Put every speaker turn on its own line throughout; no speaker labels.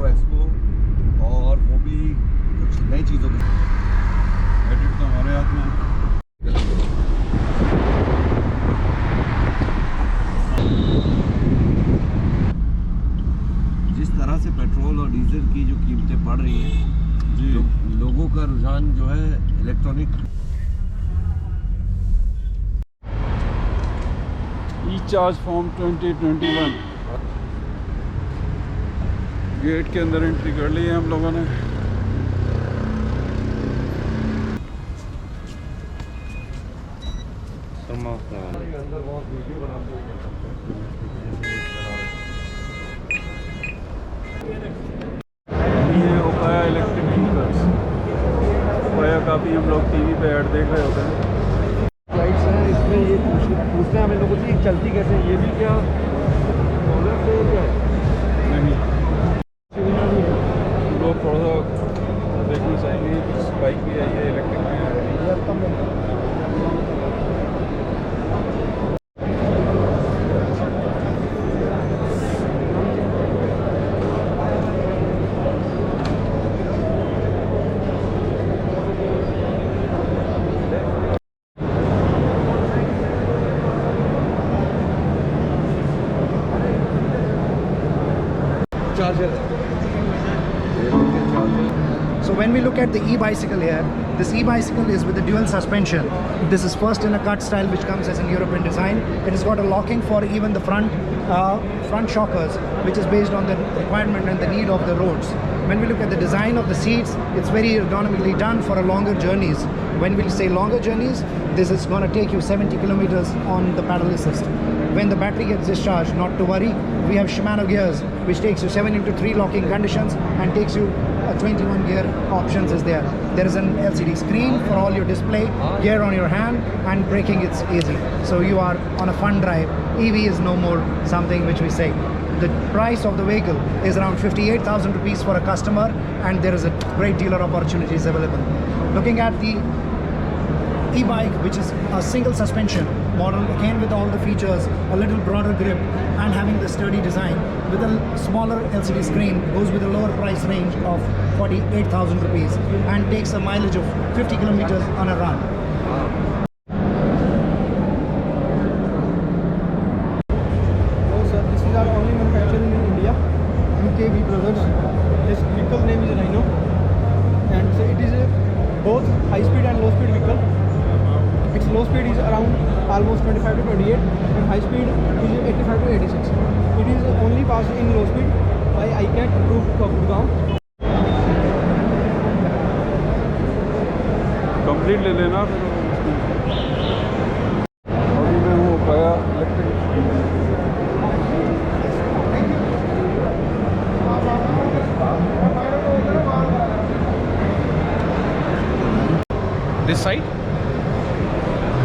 Auto expo, और वो भी कुछ नई चीज़ों की एडिट तो हमारे हाथ में है। जिस तरह से पेट्रोल और डीजल की जो कीमतें बढ़ रही हैं जी, लोगों का रुझान जो है इलेक्ट्रॉनिक
ई-चार्ज फॉर्म 2021 गेट के अंदर एंट्री कर ली है हम लोगों ने। ये ओकाया इलेक्ट्रिक व्हीकल्स, ओकाया काफ़ी हम लोग टीवी पे ऐड देख रहे होते हैं।
लाइट्स हैं इसमें, ये पूछते हैं हमें लोगों से चलती कैसे, ये भी क्या सोलर से क्या है?
नहीं, लोग थोड़ा सा देखना चाहेंगे कि बाइक भी है ये इलेक्ट्रिक में है।
So when we look at the e-bicycle here, this e-bicycle is with a dual suspension. This is first in a cut style, which comes as an European design. It has got a locking for even the front shockers, which is based on the requirement and the need of the roads. When we look at the design of the seats, it's very ergonomically done for a longer journeys. When we say longer journeys, this is going to take you 70 kilometers on the pedal assist. When the battery gets discharged, not to worry, we have Shimano gears, which takes you 7x3 locking conditions and takes you a 21 gear options is there. There is an LCD screen for all your display, gear on your hand, and braking it's easy. So you are on a fun drive. EV is no more something which we say. The price of the vehicle is around 58,000 rupees for a customer, and there is a great dealer opportunities available. Looking at the e-bike, which is a single suspension model, again with all the features, a little broader grip and having the sturdy design with a smaller LCD screen, goes with a lower price range of 48,000 rupees and takes a mileage of 50 kilometers on a run. No sir, this is our only manufacturing in India, MKV Brothers. This vehicle name is Rhino, and so it is both high speed and low speed vehicle. Its low speed is around almost 25 to 28 and high speed is 85 to 86. It is only passed in low speed by ICAT approved Gurgaon.
Complete ले लेना फिर अभी मैं हूँ Okaya electric.
This side,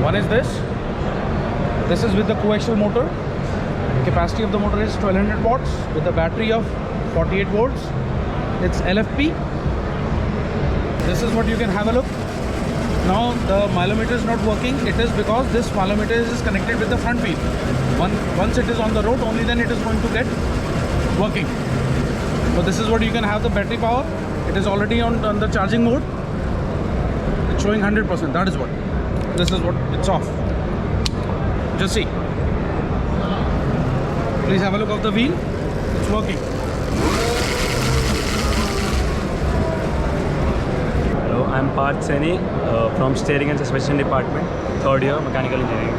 one is this is with the coaxial motor. Capacity of the motor is 1200 watts with a battery of 48 volts. It's LFP. This is what you can have a look. Now the mileometer is not working. It is because this mileometer is connected with the front wheel. Once it is on the road, only then it is going to get working. So this is what you can have the battery power. It is already on the charging mode. It's showing 100%. That is what. This is what it's off. Just see. Please have a look of the wheel. It's working.
Hello, I'm Parth Seni from Steering and Suspension Department, third year Mechanical Engineering.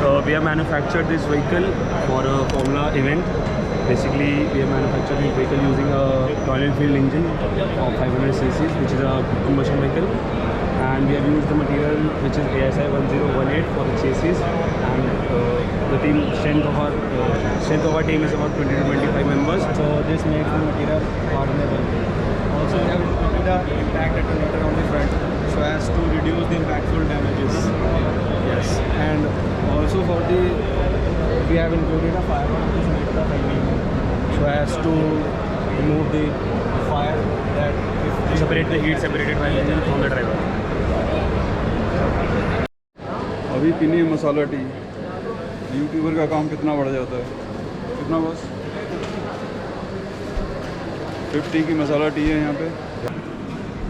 So we have manufactured this vehicle for a Formula event. Basically, we have manufactured this vehicle using a Royal Enfield engine of 500 cc, which is a combustion vehicle. And we have used the material which is ASI 1018 for the chassis, and the strength of our team is about 20 to 25 members. So this makes the material hardenable. Also, we have included the impact detonator on the front so as to reduce the impactful damages. Yes, and also for the we have included a fire alarm to make the timing so as to remove the fire that if separate the heat separated by engine from the driver.
अभी पीनी है मसाला T. YouTuber का काम कितना बढ़ जाता है, कितना बस 50 की मसाला टी है यहाँ पे।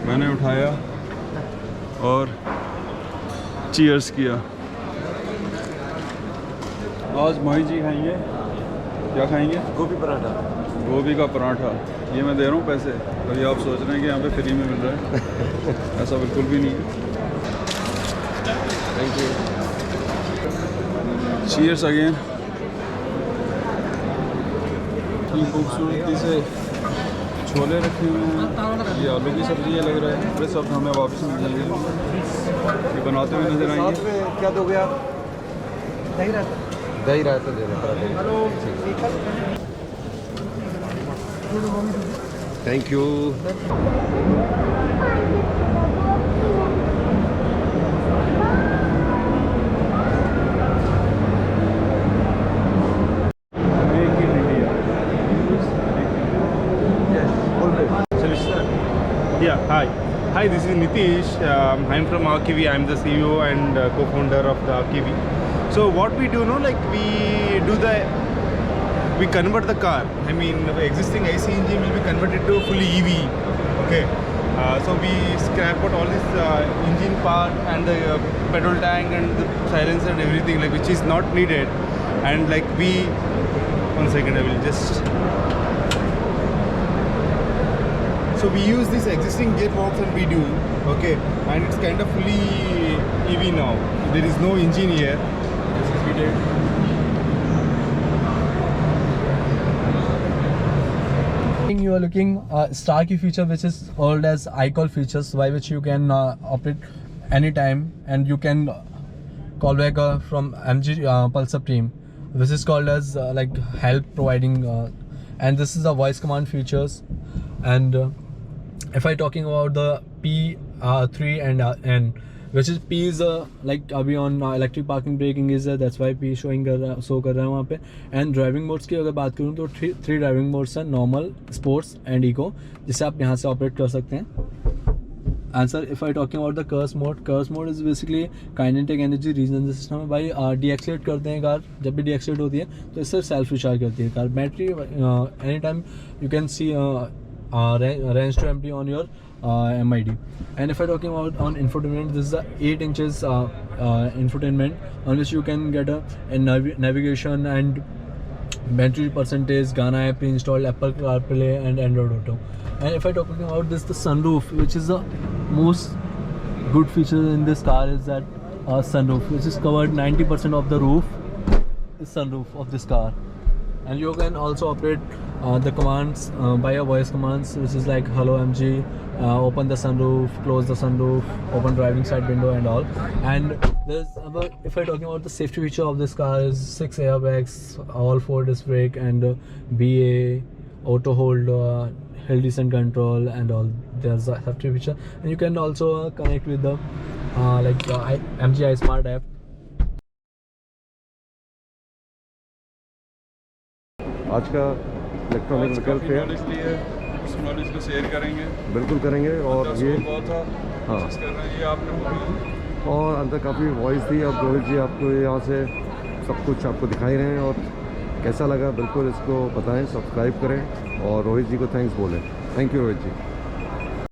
मैंने उठाया और चीयर्स किया। आज माही जी खाएंगे, क्या खाएंगे?
गोभी पराठा।
गोभी का पराठा। ये मैं दे रहा हूँ पैसे, और ये आप सोच रहे हैं कि यहाँ पे फ्री में मिल रहा है। ऐसा बिल्कुल भी नहीं है।
Thank you.
Cheers again. इतनी खूबसूरती से छोले रखे हुए हैं, ये आलू की सब्जी है लग रहा है। बड़े सब हमें वापस मिल जाएंगे, ये बनाते हुए नजर आएंगे।
साथ में क्या दोगे आप?
दही रहता।
दही रायता दे रहे हैं। Thank you.
Yeah, hi. Hi, this is Nitish. I'm from Akivi. I'm the CEO and co-founder of the Akivi. So what we do, we convert the car. I mean, the existing IC engine will be converted to fully EV. Okay. So we scrap out all this engine part and the petrol tank and the silencer and everything, like, which is not needed. And like one second, I will just. So we use this existing gearbox and we do, okay, and it's kind of fully EV now. There is no engine here. This is fitted.
You are looking Star key feature, which is called as iCall features, by which you can operate anytime, and you can call back from MG Pulsar team. This is called as like help providing, and this is the voice command features. And if I talking about the P3 and N, which is P is like अभी on electric parking braking is that's why P showing कर रहा है वहाँ पे. And driving modes की अगर बात करूँ तो three driving modes हैं, normal, sports and eco, जिसे आप यहाँ से ऑपरेट कर सकते हैं. And sir, if I talking about the curse mode is basically kinetic energy regeneration system है भाई. Deaccelerate करते हैं कार, जब भी deaccelerate होती है तो इससे सेल्फ रिचार्ज करती है car. Battery any time you can see range to empty on your MID. And if I talking about on infotainment, this is a 8 inches infotainment on which you can get a navigation and battery percentage, Gaana app pre-installed, Apple CarPlay and Android Auto. And if I talking about this, the sunroof, which is the most good feature in this car, is that sunroof, which is covered 90% of the roof is sunroof of this car. And you can also operate the commands by a voice commands, which is like hello MG, open the sunroof, close the sunroof, open driving side window and all. And there's if I talking about the safety feature of this car, is 6 airbags, all 4 disc brake, and BA, auto hold, hill descent control and all. There's a safety feature, and you can also connect with the MG iSmart app.
आज का electronic vehicle fair
उस knowledge को share करेंगे,
बिल्कुल करेंगे. और ये
बहुत था
हाँ,
कर रहे हैं ये आपने बोला.
और अंदर काफ़ी वॉइस थी. अब रोहित जी आपको यहाँ से सब कुछ आपको दिखाई रहे हैं, और कैसा लगा बिल्कुल इसको बताएं, सब्सक्राइब करें और रोहित जी को थैंक्स बोलें. Thank you Rohit ji.